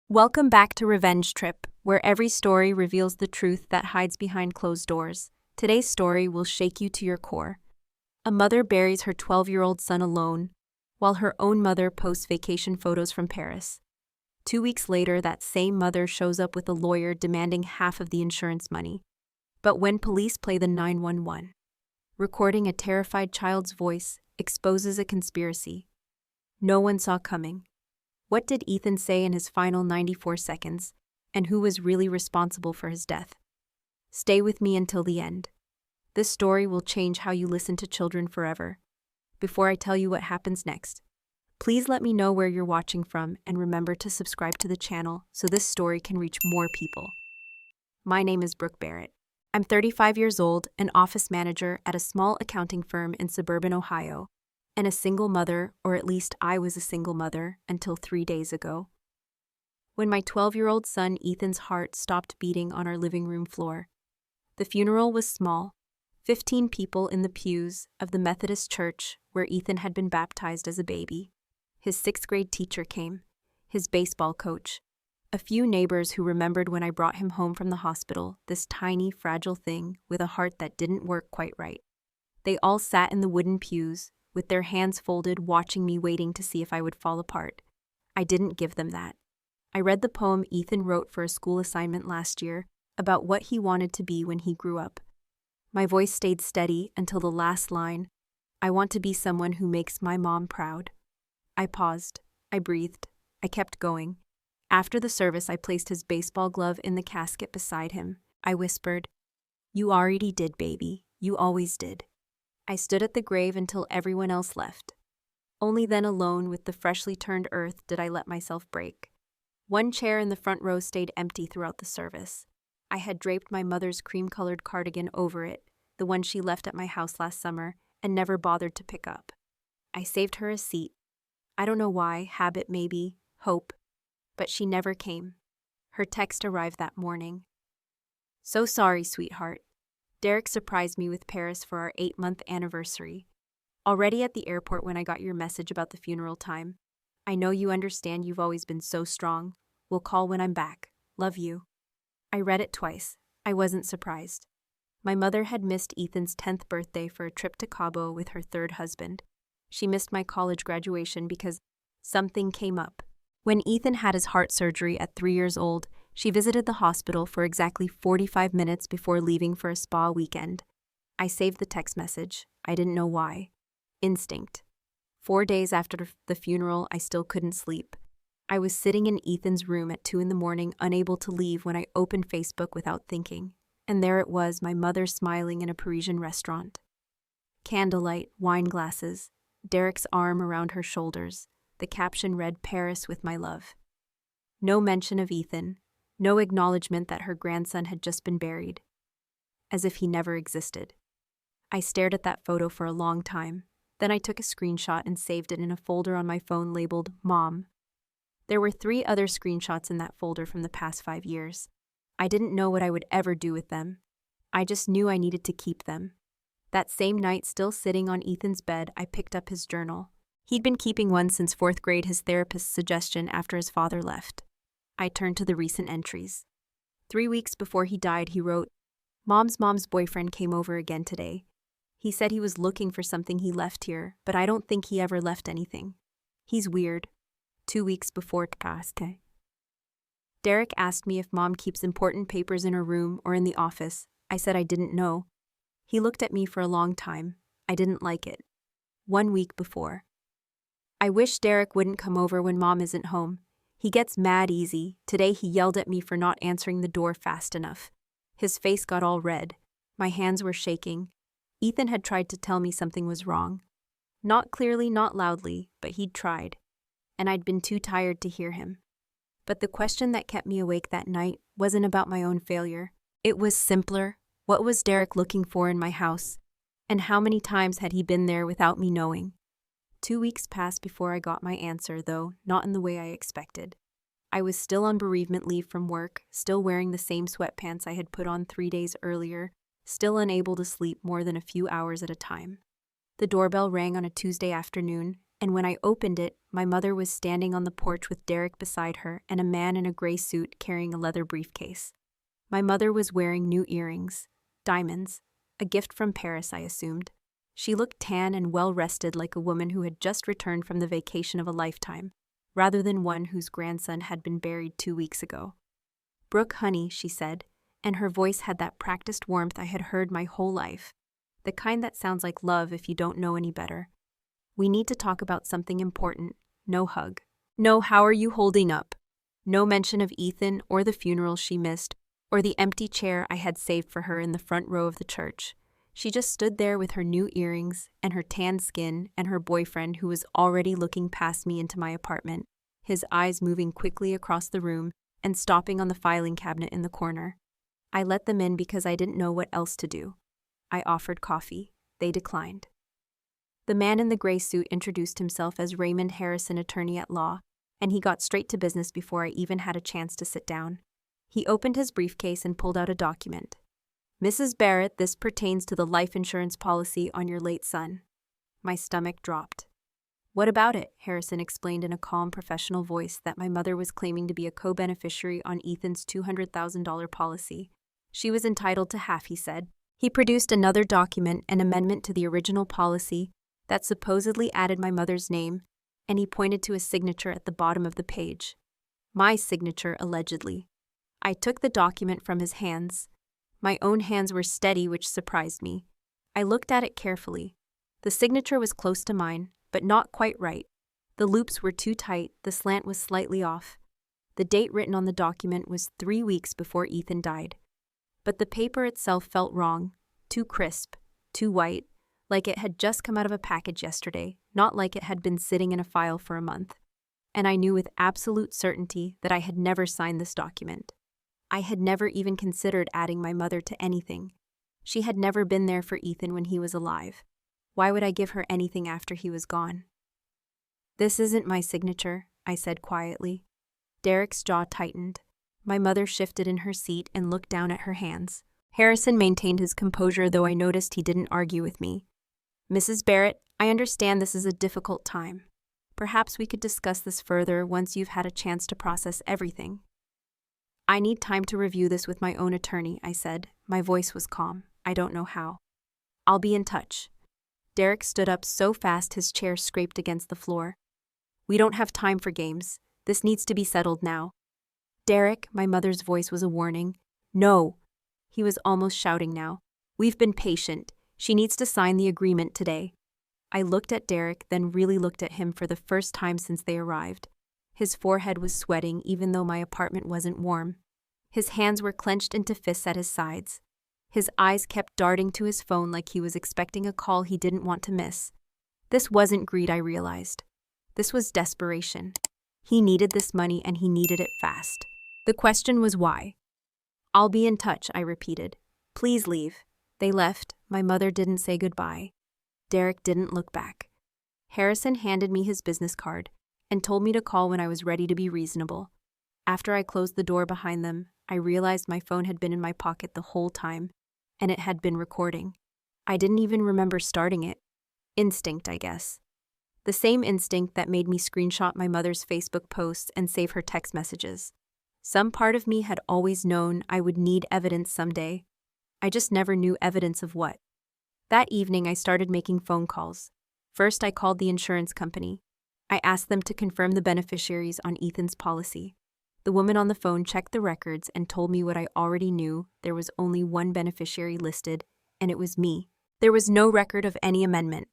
Welcome back to Revenge Trip, where every story reveals the truth that hides behind closed doors. Today's story will shake you to your core. A mother buries her 12-year-old son alone, while her own mother posts vacation photos from Paris. 2 weeks later, that same mother shows up with a lawyer demanding half of the insurance money. But when police play the 911, recording a terrified child's voice exposes a conspiracy no one saw coming. What did Ethan say in his final 94 seconds, and who was really responsible for his death? Stay with me until the end. This story will change how you listen to children forever. Before I tell you what happens next, please let me know where you're watching from and remember to subscribe to the channel so this story can reach more people. My name is Brooke Barrett. I'm 35 years old, an office manager at a small accounting firm in suburban Ohio, and a single mother, or at least I was a single mother, until 3 days ago. When my 12-year-old son Ethan's heart stopped beating on our living room floor. The funeral was small, 15 people in the pews of the Methodist church where Ethan had been baptized as a baby. His 6th grade teacher came, his baseball coach, a few neighbors who remembered when I brought him home from the hospital, this tiny, fragile thing with a heart that didn't work quite right. They all sat in the wooden pews, with their hands folded, watching me, waiting to see if I would fall apart. I didn't give them that. I read the poem Ethan wrote for a school assignment last year about what he wanted to be when he grew up. My voice stayed steady until the last line, "I want to be someone who makes my mom proud." I paused. I breathed. I kept going. After the service, I placed his baseball glove in the casket beside him. I whispered, "You already did, baby. You always did." I stood at the grave until everyone else left. Only then, alone with the freshly turned earth, did I let myself break. One chair in the front row stayed empty throughout the service. I had draped my mother's cream-colored cardigan over it, the one she left at my house last summer, and never bothered to pick up. I saved her a seat. I don't know why, habit maybe, hope, but she never came. Her text arrived that morning. "So sorry, sweetheart. Derek surprised me with Paris for our 8-month anniversary. Already at the airport when I got your message about the funeral time. I know you understand, you've always been so strong. We'll call when I'm back. Love you." I read it twice. I wasn't surprised. My mother had missed Ethan's 10th birthday for a trip to Cabo with her 3rd husband. She missed my college graduation because something came up. When Ethan had his heart surgery at 3 years old, she visited the hospital for exactly 45 minutes before leaving for a spa weekend. I saved the text message. I didn't know why. Instinct. 4 days after the funeral, I still couldn't sleep. I was sitting in Ethan's room at 2 a.m, unable to leave, when I opened Facebook without thinking. And there it was, my mother smiling in a Parisian restaurant. Candlelight, wine glasses, Derek's arm around her shoulders. The caption read, "Paris with my love." No mention of Ethan. No acknowledgement that her grandson had just been buried. As if he never existed. I stared at that photo for a long time. Then I took a screenshot and saved it in a folder on my phone labeled Mom. There were 3 other screenshots in that folder from the past 5 years. I didn't know what I would ever do with them. I just knew I needed to keep them. That same night, still sitting on Ethan's bed, I picked up his journal. He'd been keeping one since 4th grade, his therapist's suggestion after his father left. I turned to the recent entries. 3 weeks before he died, he wrote, Mom's boyfriend came over again today. He said he was looking for something he left here, but I don't think he ever left anything. He's weird." 2 weeks before it passed. Derek asked me if Mom keeps important papers in her room or in the office. I said I didn't know. He looked at me for a long time. I didn't like it. 1 week before. "I wish Derek wouldn't come over when Mom isn't home. He gets mad easy. Today he yelled at me for not answering the door fast enough. His face got all red. My hands were shaking. Ethan had tried to tell me something was wrong. Not clearly, not loudly, but he'd tried. And I'd been too tired to hear him. But the question that kept me awake that night wasn't about my own failure. It was simpler. What was Derek looking for in my house? And how many times had he been there without me knowing? 2 weeks passed before I got my answer, though not in the way I expected. I was still on bereavement leave from work, still wearing the same sweatpants I had put on 3 days earlier, still unable to sleep more than a few hours at a time. The doorbell rang on a Tuesday afternoon, And when I opened it, my mother was standing on the porch with Derek beside her and a man in a gray suit carrying a leather briefcase. My mother was wearing new earrings, diamonds, a gift from Paris, I assumed. She looked tan and well-rested, like a woman who had just returned from the vacation of a lifetime, rather than one whose grandson had been buried 2 weeks ago. "Brooke, honey," she said, and her voice had that practiced warmth I had heard my whole life, the kind that sounds like love if you don't know any better. "We need to talk about something important." No hug. No "how are you holding up?" No mention of Ethan or the funeral she missed, or the empty chair I had saved for her in the front row of the church. She just stood there with her new earrings and her tanned skin and her boyfriend, who was already looking past me into my apartment, his eyes moving quickly across the room and stopping on the filing cabinet in the corner. I let them in because I didn't know what else to do. I offered coffee. They declined. The man in the gray suit introduced himself as Raymond Harrison, attorney at law, and he got straight to business before I even had a chance to sit down. He opened his briefcase and pulled out a document. "Mrs. Barrett, this pertains to the life insurance policy on your late son." My stomach dropped. "What about it?" Harrison explained in a calm, professional voice that my mother was claiming to be a co-beneficiary on Ethan's $200,000 policy. She was entitled to half, he said. He produced another document, an amendment to the original policy that supposedly added my mother's name, and he pointed to a signature at the bottom of the page. My signature, allegedly. I took the document from his hands. My own hands were steady, which surprised me. I looked at it carefully. The signature was close to mine, but not quite right. The loops were too tight, the slant was slightly off. The date written on the document was 3 weeks before Ethan died. But the paper itself felt wrong, too crisp, too white, like it had just come out of a package yesterday, not like it had been sitting in a file for a month. And I knew with absolute certainty that I had never signed this document. I had never even considered adding my mother to anything. She had never been there for Ethan when he was alive. Why would I give her anything after he was gone? "This isn't my signature," I said quietly. Derek's jaw tightened. My mother shifted in her seat and looked down at her hands. Harrison maintained his composure, though I noticed he didn't argue with me. "Mrs. Barrett, I understand this is a difficult time. Perhaps we could discuss this further once you've had a chance to process everything." "I need time to review this with my own attorney," I said. My voice was calm. I don't know how. "I'll be in touch." Derek stood up so fast his chair scraped against the floor. "We don't have time for games. This needs to be settled now." "Derek," my mother's voice was a warning. "No." He was almost shouting now. "We've been patient. She needs to sign the agreement today." I looked at Derek, then really looked at him for the first time since they arrived. His forehead was sweating even though my apartment wasn't warm. His hands were clenched into fists at his sides. His eyes kept darting to his phone like he was expecting a call he didn't want to miss. This wasn't greed, I realized. This was desperation. He needed this money and he needed it fast. The question was why. "I'll be in touch," I repeated. "Please leave." They left. My mother didn't say goodbye. Derek didn't look back. Harrison handed me his business card and told me to call when I was ready to be reasonable. After I closed the door behind them, I realized my phone had been in my pocket the whole time, and it had been recording. I didn't even remember starting it. Instinct, I guess. The same instinct that made me screenshot my mother's Facebook posts and save her text messages. Some part of me had always known I would need evidence someday. I just never knew evidence of what. That evening, I started making phone calls. First, I called the insurance company. I asked them to confirm the beneficiaries on Ethan's policy. The woman on the phone checked the records and told me what I already knew: there was only one beneficiary listed, and it was me. There was no record of any amendment.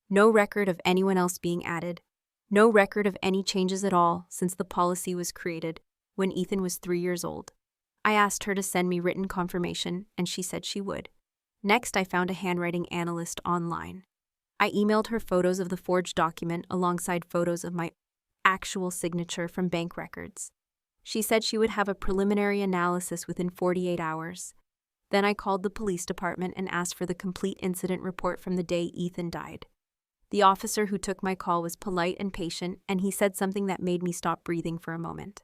No record of anyone else being added. No record of any changes at all since the policy was created, when Ethan was 3 years old. I asked her to send me written confirmation, and she said she would. Next, I found a handwriting analyst online. I emailed her photos of the forged document alongside photos of my actual signature from bank records. She said she would have a preliminary analysis within 48 hours. Then I called the police department and asked for the complete incident report from the day Ethan died. The officer who took my call was polite and patient, and he said something that made me stop breathing for a moment.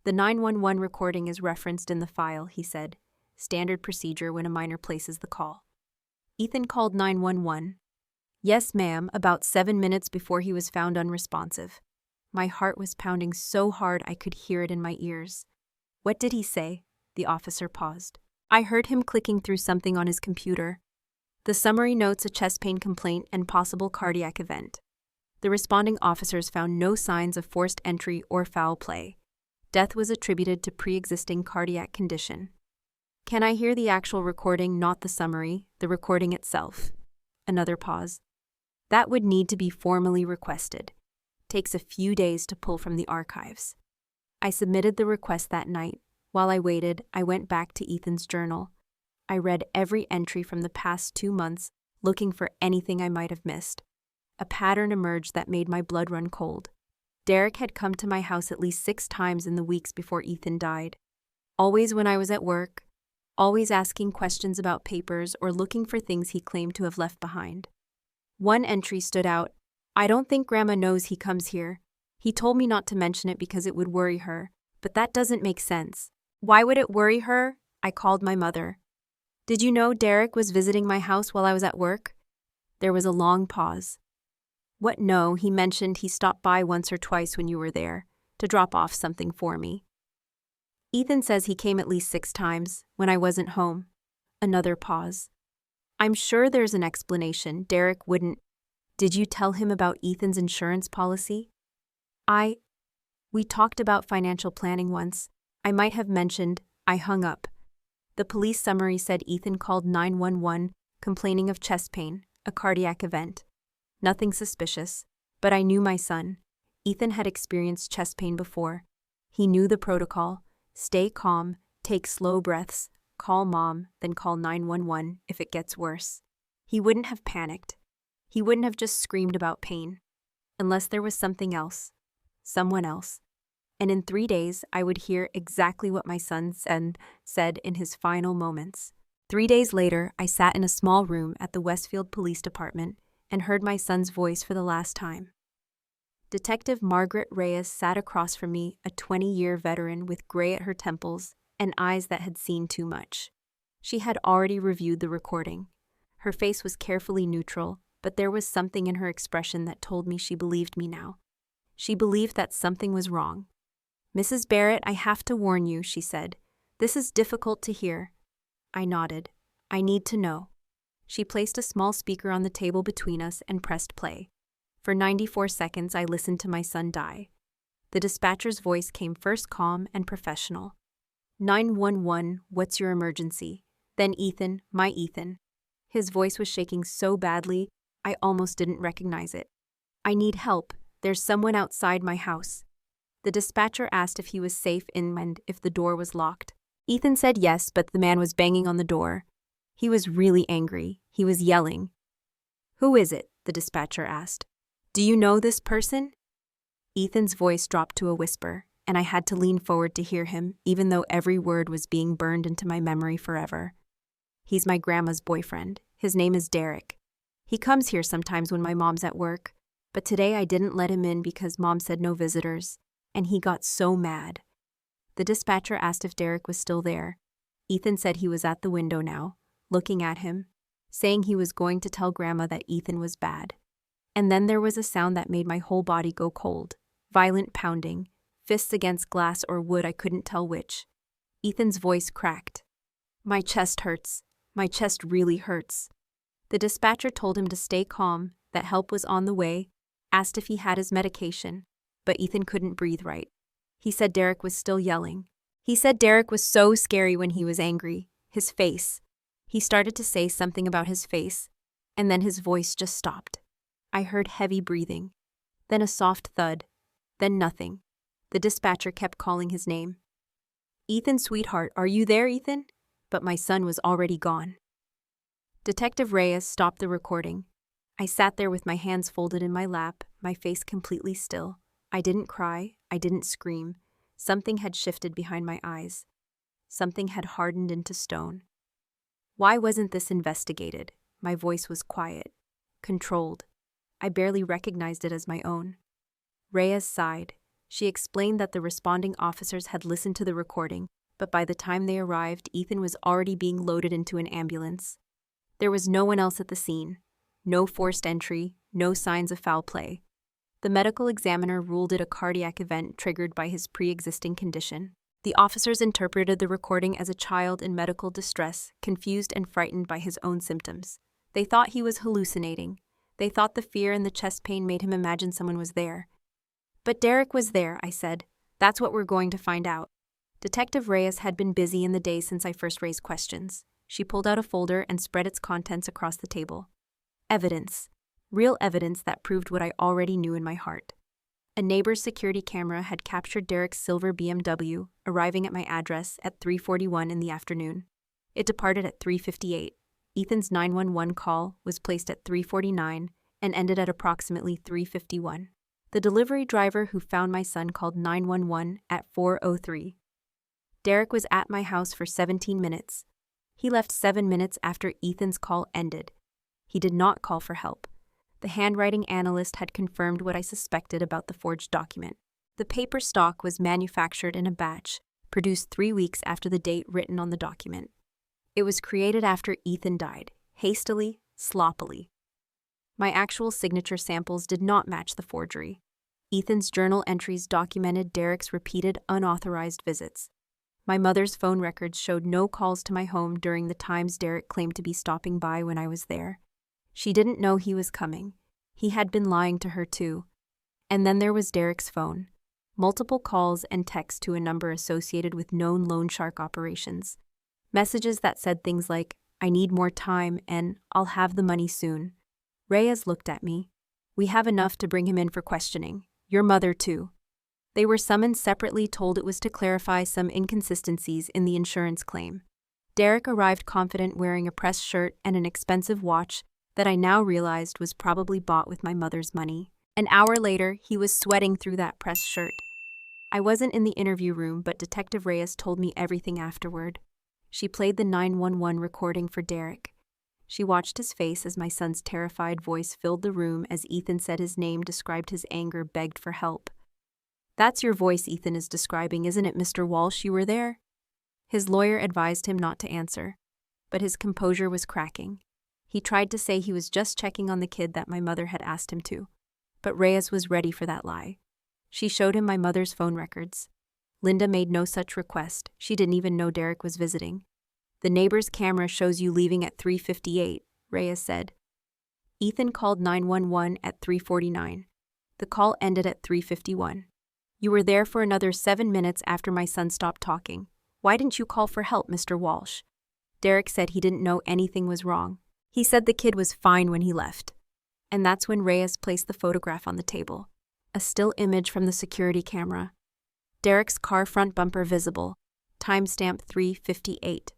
"The 911 recording is referenced in the file," he said. "Standard procedure when a minor places the call." "Ethan called 911. Yes, ma'am, about 7 minutes before he was found unresponsive. My heart was pounding so hard I could hear it in my ears. What did he say? The officer paused. I heard him clicking through something on his computer. The summary notes a chest pain complaint and possible cardiac event. The responding officers found no signs of forced entry or foul play. Death was attributed to pre-existing cardiac condition. Can I hear the actual recording, not the summary, the recording itself? Another pause. That would need to be formally requested. Takes a few days to pull from the archives. I submitted the request that night. While I waited, I went back to Ethan's journal. I read every entry from the past 2 months, looking for anything I might have missed. A pattern emerged that made my blood run cold. Derek had come to my house at least 6 times in the weeks before Ethan died. Always when I was at work, always asking questions about papers or looking for things he claimed to have left behind. One entry stood out. I don't think Grandma knows he comes here. He told me not to mention it because it would worry her, but that doesn't make sense. Why would it worry her? I called my mother. Did you know Derek was visiting my house while I was at work? There was a long pause. What? No, he mentioned he stopped by once or twice when you were there, to drop off something for me. Ethan says he came at least 6 times, when I wasn't home. Another pause. I'm sure there's an explanation. Derek wouldn't. Did you tell him about Ethan's insurance policy? We talked about financial planning once. I might have mentioned. I hung up. The police summary said Ethan called 911, complaining of chest pain, a cardiac event. Nothing suspicious, but I knew my son. Ethan had experienced chest pain before. He knew the protocol. Stay calm, take slow breaths, call mom, then call 911 if it gets worse. He wouldn't have panicked. He wouldn't have just screamed about pain. Unless there was something else. Someone else. And in 3 days, I would hear exactly what my son said in his final moments. 3 days later, I sat in a small room at the Westfield Police Department and heard my son's voice for the last time. Detective Margaret Reyes sat across from me, a 20-year veteran with gray at her temples and eyes that had seen too much. She had already reviewed the recording. Her face was carefully neutral, but there was something in her expression that told me she believed me now. She believed that something was wrong. Mrs. Barrett, I have to warn you, she said. This is difficult to hear. I nodded. I need to know. She placed a small speaker on the table between us and pressed play. For 94 seconds, I listened to my son die. The dispatcher's voice came first calm and professional. 911, what's your emergency? Then Ethan, my Ethan. His voice was shaking so badly, I almost didn't recognize it. I need help. There's someone outside my house. The dispatcher asked if he was safe and if the door was locked. Ethan said yes, but the man was banging on the door. He was really angry. He was yelling. Who is it? The dispatcher asked. Do you know this person? Ethan's voice dropped to a whisper, and I had to lean forward to hear him, even though every word was being burned into my memory forever. He's my grandma's boyfriend. His name is Derek. He comes here sometimes when my mom's at work, but today I didn't let him in because Mom said no visitors, and he got so mad. The dispatcher asked if Derek was still there. Ethan said he was at the window now, looking at him, saying he was going to tell Grandma that Ethan was bad. And then there was a sound that made my whole body go cold. Violent pounding, fists against glass or wood, I couldn't tell which. Ethan's voice cracked. My chest hurts. My chest really hurts. The dispatcher told him to stay calm, that help was on the way, asked if he had his medication, but Ethan couldn't breathe right. He said Derek was still yelling. He said Derek was so scary when he was angry. His face. He started to say something about his face, and then his voice just stopped. I heard heavy breathing, then a soft thud, then nothing. The dispatcher kept calling his name. Ethan, sweetheart, are you there, Ethan? But my son was already gone. Detective Reyes stopped the recording. I sat there with my hands folded in my lap, my face completely still. I didn't cry, I didn't scream. Something had shifted behind my eyes. Something had hardened into stone. Why wasn't this investigated? My voice was quiet, controlled. I barely recognized it as my own. Reyes sighed. She explained that the responding officers had listened to the recording, but by the time they arrived, Ethan was already being loaded into an ambulance. There was no one else at the scene. No forced entry, no signs of foul play. The medical examiner ruled it a cardiac event triggered by his pre-existing condition. The officers interpreted the recording as a child in medical distress, confused and frightened by his own symptoms. They thought he was hallucinating. They thought the fear and the chest pain made him imagine someone was there. But Derek was there, I said. That's what we're going to find out. Detective Reyes had been busy in the days since I first raised questions. She pulled out a folder and spread its contents across the table. Evidence. Real evidence that proved what I already knew in my heart. A neighbor's security camera had captured Derek's silver BMW arriving at my address at 3:41 in the afternoon. It departed at 3:58. Ethan's 911 call was placed at 3:49 and ended at approximately 3:51. The delivery driver who found my son called 911 at 4:03. Derek was at my house for 17 minutes. He left 7 minutes after Ethan's call ended. He did not call for help. The handwriting analyst had confirmed what I suspected about the forged document. The paper stock was manufactured in a batch, produced 3 weeks after the date written on the document. It was created after Ethan died, hastily, sloppily. My actual signature samples did not match the forgery. Ethan's journal entries documented Derek's repeated unauthorized visits. My mother's phone records showed no calls to my home during the times Derek claimed to be stopping by when I was there. She didn't know he was coming. He had been lying to her too. And then there was Derek's phone. Multiple calls and texts to a number associated with known loan shark operations. Messages that said things like, "I need more time," and "I'll have the money soon." Reyes looked at me. "We have enough to bring him in for questioning. Your mother too." They were summoned separately, told it was to clarify some inconsistencies in the insurance claim. Derek arrived confident, wearing a pressed shirt and an expensive watch that I now realized was probably bought with my mother's money. An hour later, he was sweating through that pressed shirt. I wasn't in the interview room, but Detective Reyes told me everything afterward. She played the 911 recording for Derek. She watched his face as my son's terrified voice filled the room as Ethan said his name, described his anger, begged for help. "That's your voice Ethan is describing, isn't it, Mr. Walsh? You were there?" His lawyer advised him not to answer, but his composure was cracking. He tried to say he was just checking on the kid that my mother had asked him to, but Reyes was ready for that lie. She showed him my mother's phone records. Linda made no such request. She didn't even know Derek was visiting. "The neighbor's camera shows you leaving at 3:58, Reyes said. Ethan called 911 at 3:49. The call ended at 3:51. "You were there for another 7 minutes after my son stopped talking. Why didn't you call for help, Mr. Walsh?" Derek said he didn't know anything was wrong. He said the kid was fine when he left. And that's when Reyes placed the photograph on the table. A still image from the security camera. Derek's car front bumper visible, timestamp 3:58.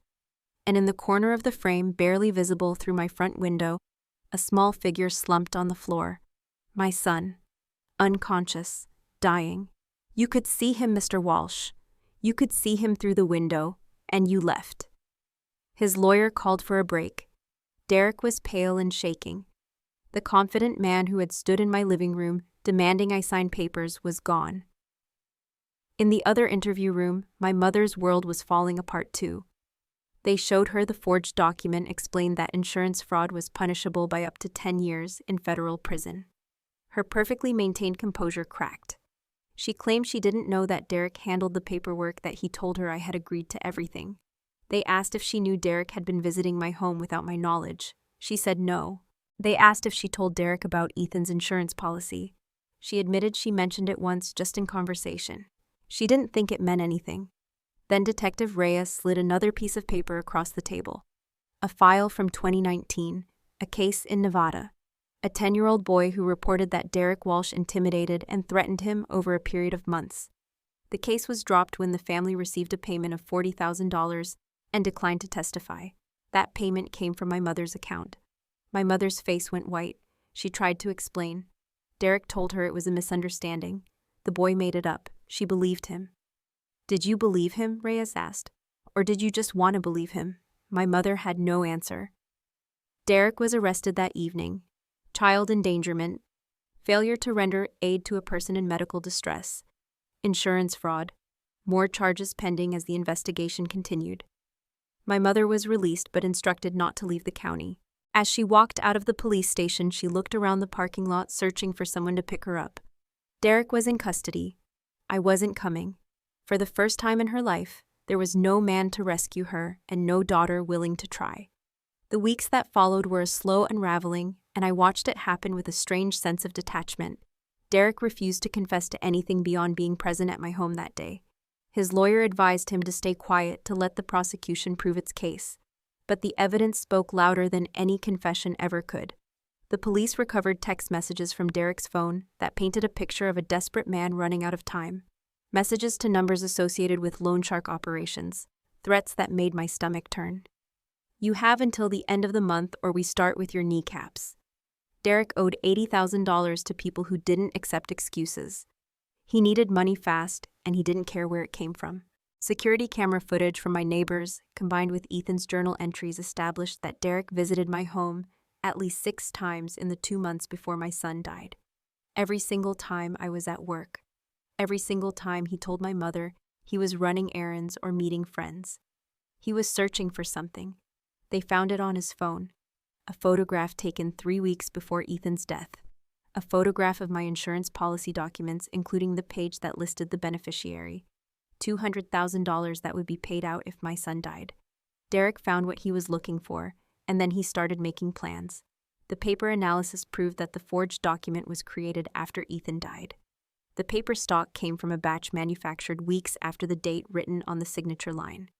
And in the corner of the frame, barely visible through my front window, a small figure slumped on the floor. My son. Unconscious. Dying. You could see him, Mr. Walsh. You could see him through the window, and you left. His lawyer called for a break. Derek was pale and shaking. The confident man who had stood in my living room demanding I sign papers was gone. In the other interview room, my mother's world was falling apart too. They showed her the forged document, explained that insurance fraud was punishable by up to 10 years in federal prison. Her perfectly maintained composure cracked. She claimed she didn't know that Derek handled the paperwork, that he told her I had agreed to everything. They asked if she knew Derek had been visiting my home without my knowledge. She said no. They asked if she told Derek about Ethan's insurance policy. She admitted she mentioned it once, just in conversation. She didn't think it meant anything. Then Detective Reyes slid another piece of paper across the table. A file from 2019, a case in Nevada. A 10-year-old boy who reported that Derek Walsh intimidated and threatened him over a period of months. The case was dropped when the family received a payment of $40,000 and declined to testify. That payment came from my mother's account. My mother's face went white. She tried to explain. Derek told her it was a misunderstanding. The boy made it up. She believed him. "Did you believe him?" Reyes asked. "Or did you just want to believe him?" My mother had no answer. Derek was arrested that evening. Child endangerment, failure to render aid to a person in medical distress, insurance fraud, more charges pending as the investigation continued. My mother was released but instructed not to leave the county. As she walked out of the police station, she looked around the parking lot searching for someone to pick her up. Derek was in custody. I wasn't coming. For the first time in her life, there was no man to rescue her and no daughter willing to try. The weeks that followed were a slow unraveling, and I watched it happen with a strange sense of detachment. Derek refused to confess to anything beyond being present at my home that day. His lawyer advised him to stay quiet to let the prosecution prove its case. But the evidence spoke louder than any confession ever could. The police recovered text messages from Derek's phone that painted a picture of a desperate man running out of time. Messages to numbers associated with loan shark operations. Threats that made my stomach turn. "You have until the end of the month or we start with your kneecaps." Derek owed $80,000 to people who didn't accept excuses. He needed money fast, and he didn't care where it came from. Security camera footage from my neighbors, combined with Ethan's journal entries, established that Derek visited my home at least 6 times in the 2 months before my son died. Every single time I was at work. Every single time he told my mother he was running errands or meeting friends. He was searching for something. They found it on his phone. A photograph taken 3 weeks before Ethan's death. A photograph of my insurance policy documents, including the page that listed the beneficiary. $200,000 that would be paid out if my son died. Derek found what he was looking for, and then he started making plans. The paper analysis proved that the forged document was created after Ethan died. The paper stock came from a batch manufactured weeks after the date written on the signature line.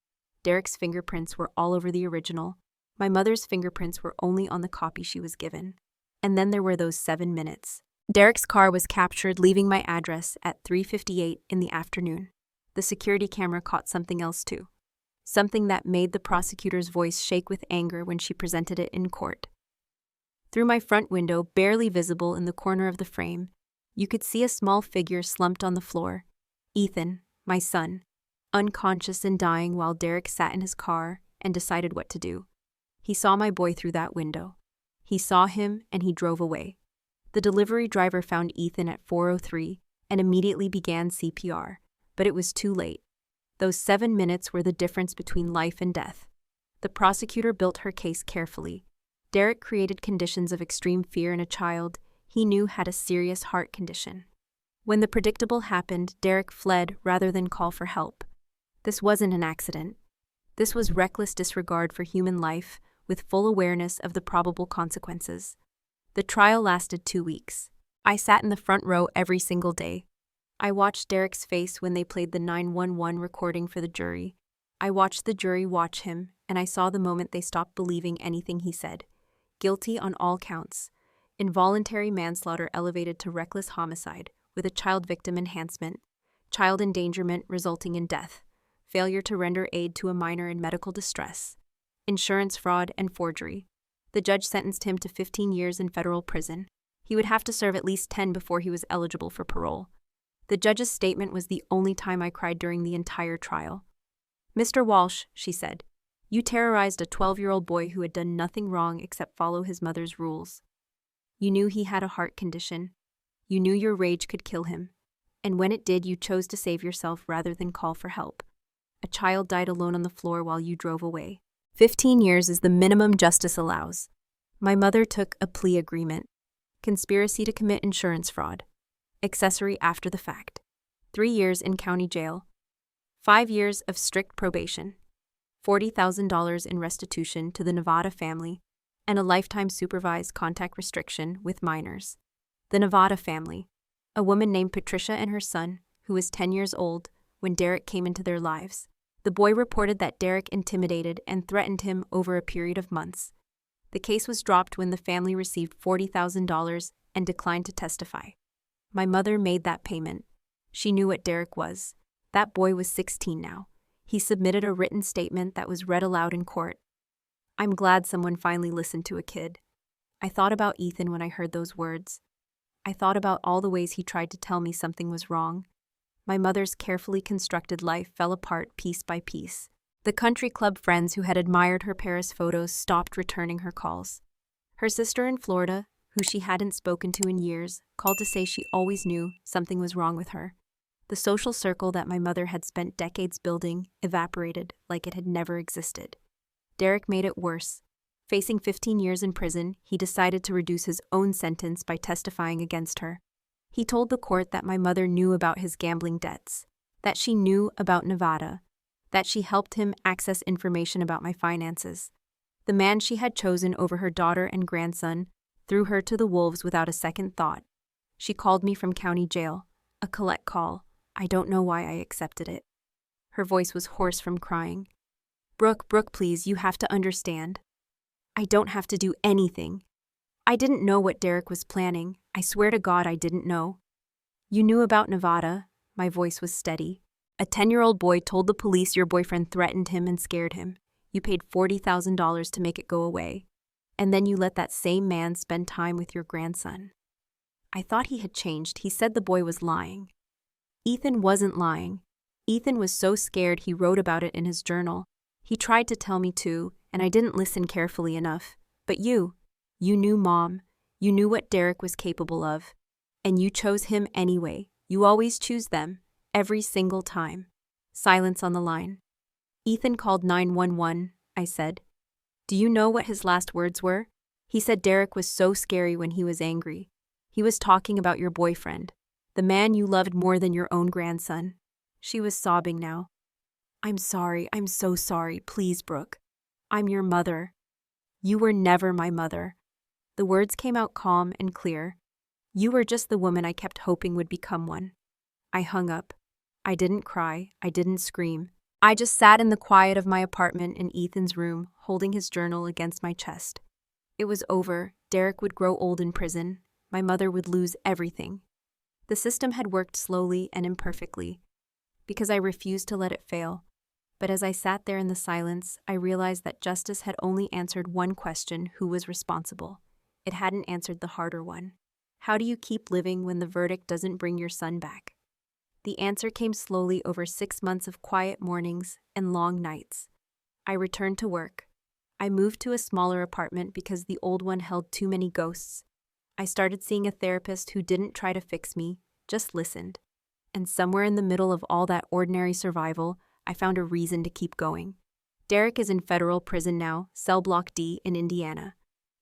Derek's fingerprints were all over the original. My mother's fingerprints were only on the copy she was given. And then there were those 7 minutes. Derek's car was captured leaving my address at 3:58 in the afternoon. The security camera caught something else too. Something that made the prosecutor's voice shake with anger when she presented it in court. Through my front window, barely visible in the corner of the frame, you could see a small figure slumped on the floor. Ethan, my son, unconscious and dying while Derek sat in his car and decided what to do. He saw my boy through that window. He saw him and he drove away. The delivery driver found Ethan at 4:03 and immediately began CPR, but it was too late. Those 7 minutes were the difference between life and death. The prosecutor built her case carefully. Derek created conditions of extreme fear in a child he knew had a serious heart condition. When the predictable happened, Derek fled rather than call for help. This wasn't an accident. This was reckless disregard for human life, with full awareness of the probable consequences. The trial lasted 2 weeks. I sat in the front row every single day. I watched Derek's face when they played the 911 recording for the jury. I watched the jury watch him, and I saw the moment they stopped believing anything he said. Guilty on all counts. Involuntary manslaughter elevated to reckless homicide, with a child victim enhancement. Child endangerment resulting in death. Failure to render aid to a minor in medical distress. Insurance fraud and forgery. The judge sentenced him to 15 years in federal prison. He would have to serve at least 10 before he was eligible for parole. The judge's statement was the only time I cried during the entire trial. "Mr. Walsh," she said, "you terrorized a 12-year-old boy who had done nothing wrong except follow his mother's rules. You knew he had a heart condition. You knew your rage could kill him. And when it did, you chose to save yourself rather than call for help. A child died alone on the floor while you drove away. 15 years is the minimum justice allows. My mother took a plea agreement. Conspiracy to commit insurance fraud. Accessory after the fact. 3 years in county jail. 5 years of strict probation. $40,000 in restitution to the Nevada family, and a lifetime supervised contact restriction with minors. The Nevada family. A woman named Patricia and her son, who was 10 years old when Derek came into their lives. The boy reported that Derek intimidated and threatened him over a period of months. The case was dropped when the family received $40,000 and declined to testify. My mother made that payment. She knew what Derek was. That boy was 16 now. He submitted a written statement that was read aloud in court. I'm glad someone finally listened to a kid. I thought about Ethan when I heard those words. I thought about all the ways he tried to tell me something was wrong. My mother's carefully constructed life fell apart piece by piece. The country club friends who had admired her Paris photos stopped returning her calls. Her sister in Florida, who she hadn't spoken to in years, called to say she always knew something was wrong with her. The social circle that my mother had spent decades building evaporated like it had never existed. Derek made it worse. Facing 15 years in prison, he decided to reduce his own sentence by testifying against her. He told the court that my mother knew about his gambling debts, that she knew about Nevada, that she helped him access information about my finances. The man she had chosen over her daughter and grandson threw her to the wolves without a second thought. She called me from county jail, a collect call. I don't know why I accepted it. Her voice was hoarse from crying. Brooke, please, you have to understand. I don't have to do anything. I didn't know what Derek was planning. I swear to God I didn't know. You knew about Nevada. My voice was steady. A 10-year-old boy told the police your boyfriend threatened him and scared him. You paid $40,000 to make it go away. And then you let that same man spend time with your grandson. I thought he had changed. He said the boy was lying. Ethan wasn't lying. Ethan was so scared he wrote about it in his journal. He tried to tell me too, and I didn't listen carefully enough. But you knew, Mom. You knew what Derek was capable of. And you chose him anyway. You always choose them, every single time. Silence on the line. Ethan called 911, I said. Do you know what his last words were? He said Derek was so scary when he was angry. He was talking about your boyfriend, the man you loved more than your own grandson. She was sobbing now. I'm sorry, I'm so sorry, please, Brooke. I'm your mother. You were never my mother. The words came out calm and clear. You were just the woman I kept hoping would become one. I hung up. I didn't cry. I didn't scream. I just sat in the quiet of my apartment in Ethan's room, holding his journal against my chest. It was over. Derek would grow old in prison. My mother would lose everything. The system had worked slowly and imperfectly, because I refused to let it fail. But as I sat there in the silence, I realized that justice had only answered one question: who was responsible? It hadn't answered the harder one. How do you keep living when the verdict doesn't bring your son back? The answer came slowly over 6 months of quiet mornings and long nights. I returned to work. I moved to a smaller apartment because the old one held too many ghosts. I started seeing a therapist who didn't try to fix me, just listened. And somewhere in the middle of all that ordinary survival, I found a reason to keep going. Derek is in federal prison now, cell block D in Indiana.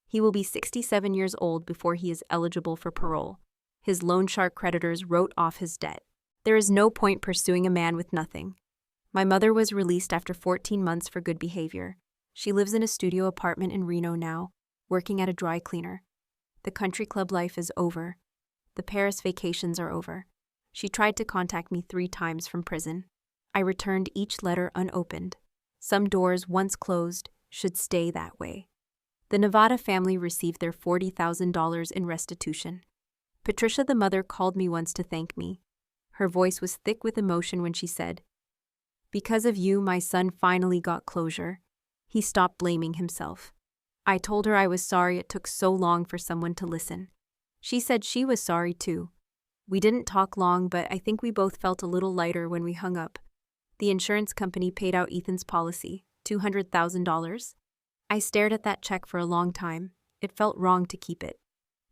He will be 67 years old before he is eligible for parole. His loan shark creditors wrote off his debt. There is no point pursuing a man with nothing. My mother was released after 14 months for good behavior. She lives in a studio apartment in Reno now, working at a dry cleaner. The country club life is over. The Paris vacations are over. She tried to contact me 3 times from prison. I returned each letter unopened. Some doors, once closed, should stay that way. The Nevada family received their $40,000 in restitution. Patricia, the mother, called me once to thank me. Her voice was thick with emotion when she said, "Because of you, my son finally got closure. He stopped blaming himself." I told her I was sorry it took so long for someone to listen. She said she was sorry too. We didn't talk long, but I think we both felt a little lighter when we hung up. The insurance company paid out Ethan's policy, $200,000. I stared at that check for a long time. It felt wrong to keep it.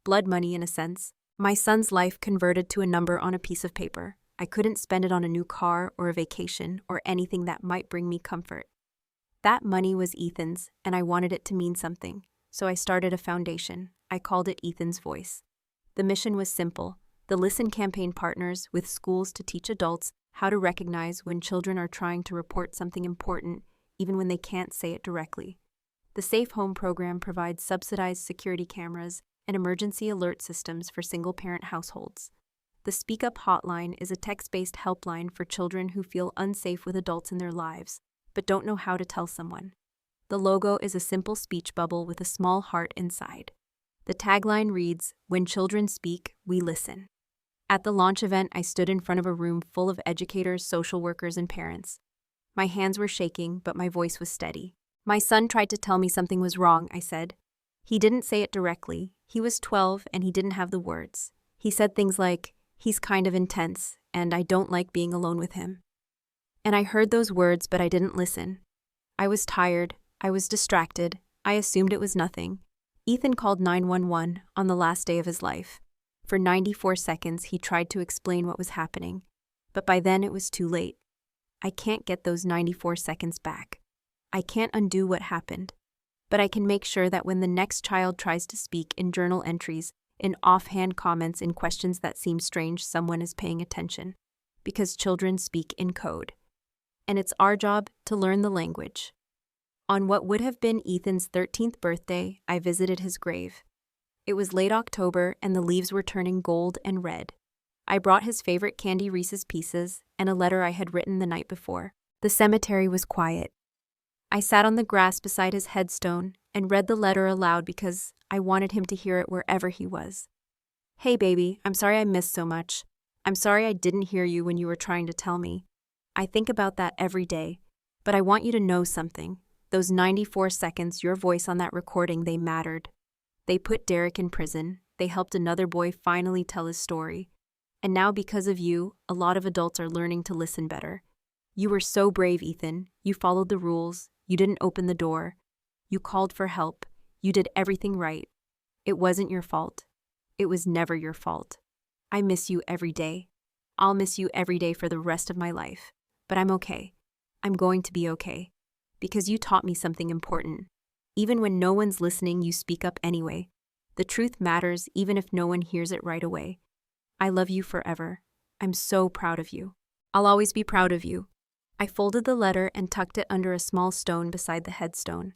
Blood money, in a sense. My son's life converted to a number on a piece of paper. I couldn't spend it on a new car or a vacation or anything that might bring me comfort. That money was Ethan's, and I wanted it to mean something. So I started a foundation. I called it Ethan's Voice. The mission was simple. The Listen campaign partners with schools to teach adults how to recognize when children are trying to report something important, even when they can't say it directly. The Safe Home program provides subsidized security cameras and emergency alert systems for single-parent households. The Speak Up hotline is a text-based helpline for children who feel unsafe with adults in their lives, but don't know how to tell someone. The logo is a simple speech bubble with a small heart inside. The tagline reads, "When children speak, we listen." At the launch event, I stood in front of a room full of educators, social workers, and parents. My hands were shaking, but my voice was steady. "My son tried to tell me something was wrong," I said. He didn't say it directly. He was 12 and he didn't have the words. He said things like, "He's kind of intense, and I don't like being alone with him." And I heard those words, but I didn't listen. I was tired. I was distracted. I assumed it was nothing. Ethan called 911 on the last day of his life. For 94 seconds, he tried to explain what was happening, but by then it was too late. I can't get those 94 seconds back. I can't undo what happened. but I can make sure that when the next child tries to speak in journal entries, in offhand comments, in questions that seem strange, someone is paying attention. Because children speak in code. And it's our job to learn the language. On what would have been Ethan's 13th birthday, I visited his grave. It was late October and the leaves were turning gold and red. I brought his favorite candy Reese's Pieces and a letter I had written the night before. The cemetery was quiet. I sat on the grass beside his headstone and read the letter aloud because I wanted him to hear it wherever he was. Hey baby, I'm sorry I missed so much. I'm sorry I didn't hear you when you were trying to tell me. I think about that every day, but I want you to know something. Those 94 seconds, your voice on that recording, they mattered. They put Derek in prison. They helped another boy finally tell his story. And now because of you, a lot of adults are learning to listen better. You were so brave, Ethan. You followed the rules. You didn't open the door. You called for help. You did everything right. It wasn't your fault. It was never your fault. I miss you every day. I'll miss you every day for the rest of my life. But I'm okay. I'm going to be okay. Because you taught me something important. Even when no one's listening, you speak up anyway. The truth matters even if no one hears it right away. I love you forever. I'm so proud of you. I'll always be proud of you. I folded the letter and tucked it under a small stone beside the headstone.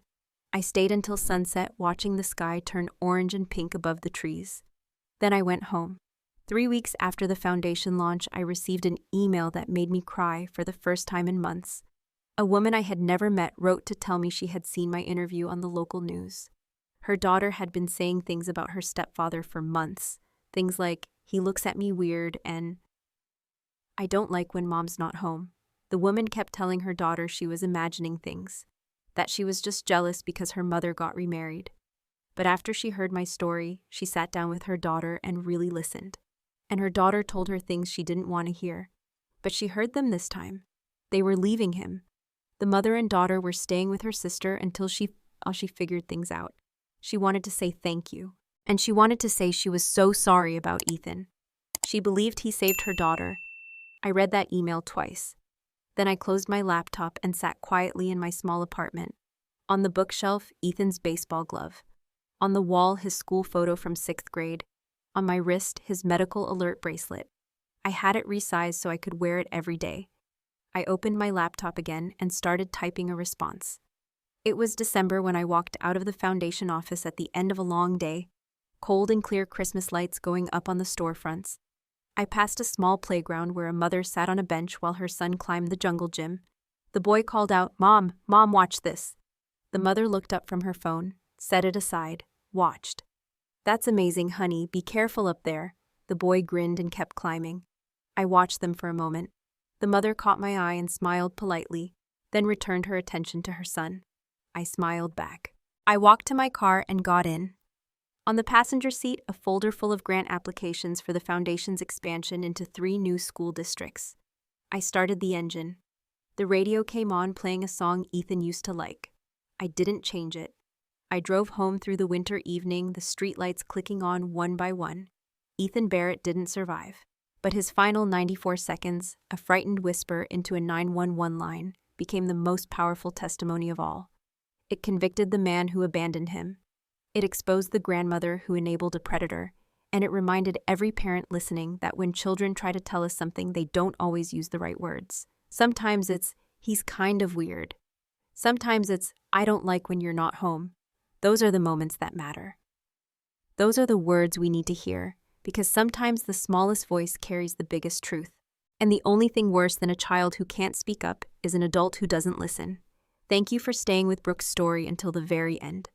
I stayed until sunset, watching the sky turn orange and pink above the trees. Then I went home. 3 weeks after the foundation launch, I received an email that made me cry for the first time in months. A woman I had never met wrote to tell me she had seen my interview on the local news. Her daughter had been saying things about her stepfather for months. Things like, he looks at me weird, and I don't like when mom's not home. The woman kept telling her daughter she was imagining things, that she was just jealous because her mother got remarried. But after she heard my story, she sat down with her daughter and really listened. And her daughter told her things she didn't want to hear. But she heard them this time. They were leaving him. The mother and daughter were staying with her sister until she figured things out. She wanted to say thank you. And she wanted to say she was so sorry about Ethan. She believed he saved her daughter. I read that email twice. Then I closed my laptop and sat quietly in my small apartment. On the bookshelf, Ethan's baseball glove. On the wall, his school photo from 6th grade. On my wrist, his medical alert bracelet. I had it resized so I could wear it every day. I opened my laptop again and started typing a response. It was December when I walked out of the foundation office at the end of a long day. Cold and clear Christmas lights going up on the storefronts. I passed a small playground where a mother sat on a bench while her son climbed the jungle gym. The boy called out, "Mom, Mom, watch this." The mother looked up from her phone, set it aside, watched. "That's amazing, honey. Be careful up there." The boy grinned and kept climbing. I watched them for a moment. The mother caught my eye and smiled politely, then returned her attention to her son. I smiled back. I walked to my car and got in. On the passenger seat, a folder full of grant applications for the foundation's expansion into 3 new school districts. I started the engine. The radio came on, playing a song Ethan used to like. I didn't change it. I drove home through the winter evening, the streetlights clicking on one by one. Ethan Barrett didn't survive. But his final 94 seconds, a frightened whisper into a 911 line, became the most powerful testimony of all. It convicted the man who abandoned him. It exposed the grandmother who enabled a predator, and it reminded every parent listening that when children try to tell us something, they don't always use the right words. Sometimes it's, "He's kind of weird." Sometimes it's, "I don't like when you're not home." Those are the moments that matter. Those are the words we need to hear, because sometimes the smallest voice carries the biggest truth. And the only thing worse than a child who can't speak up is an adult who doesn't listen. Thank you for staying with Brooke's story until the very end.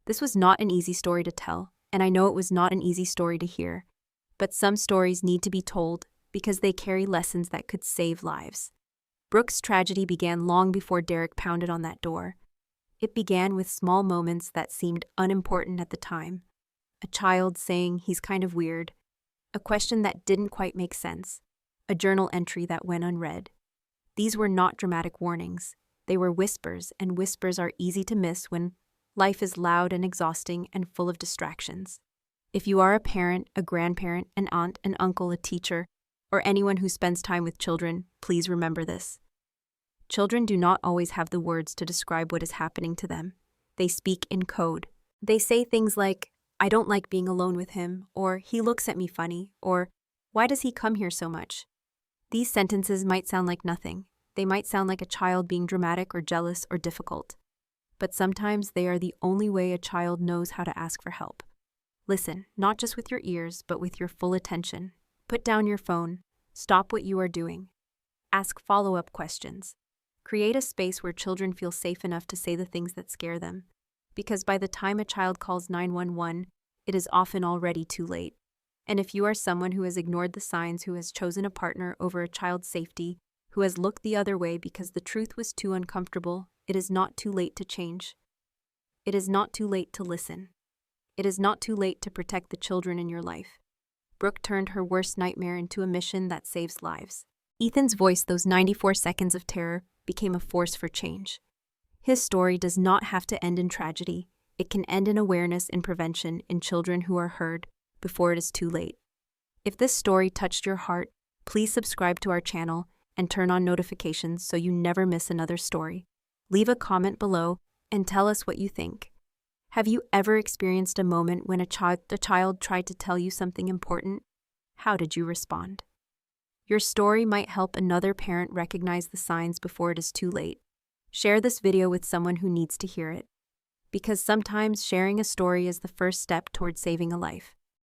This was not an easy story to tell, and I know it was not an easy story to hear. But some stories need to be told because they carry lessons that could save lives. Brooke's tragedy began long before Derek pounded on that door. It began with small moments that seemed unimportant at the time. A child saying he's kind of weird. A question that didn't quite make sense. A journal entry that went unread. These were not dramatic warnings. They were whispers, and whispers are easy to miss when life is loud and exhausting and full of distractions. If you are a parent, a grandparent, an aunt, an uncle, a teacher, or anyone who spends time with children, please remember this. Children do not always have the words to describe what is happening to them. They speak in code. They say things like, I don't like being alone with him, or he looks at me funny, or why does he come here so much? These sentences might sound like nothing. They might sound like a child being dramatic or jealous or difficult. But sometimes they are the only way a child knows how to ask for help. Listen, not just with your ears, but with your full attention. Put down your phone. Stop what you are doing. Ask follow-up questions. Create a space where children feel safe enough to say the things that scare them. Because by the time a child calls 911, it is often already too late. And if you are someone who has ignored the signs, who has chosen a partner over a child's safety, who has looked the other way because the truth was too uncomfortable, it is not too late to change. It is not too late to listen. It is not too late to protect the children in your life. Brooke turned her worst nightmare into a mission that saves lives. Ethan's voice, those 94 seconds of terror, became a force for change. His story does not have to end in tragedy. It can end in awareness and prevention in children who are heard before it is too late. If this story touched your heart, please subscribe to our channel and turn on notifications so you never miss another story. Leave a comment below and tell us what you think. Have you ever experienced a moment when a child tried to tell you something important? How did you respond? Your story might help another parent recognize the signs before it is too late. Share this video with someone who needs to hear it. Because sometimes sharing a story is the first step toward saving a life.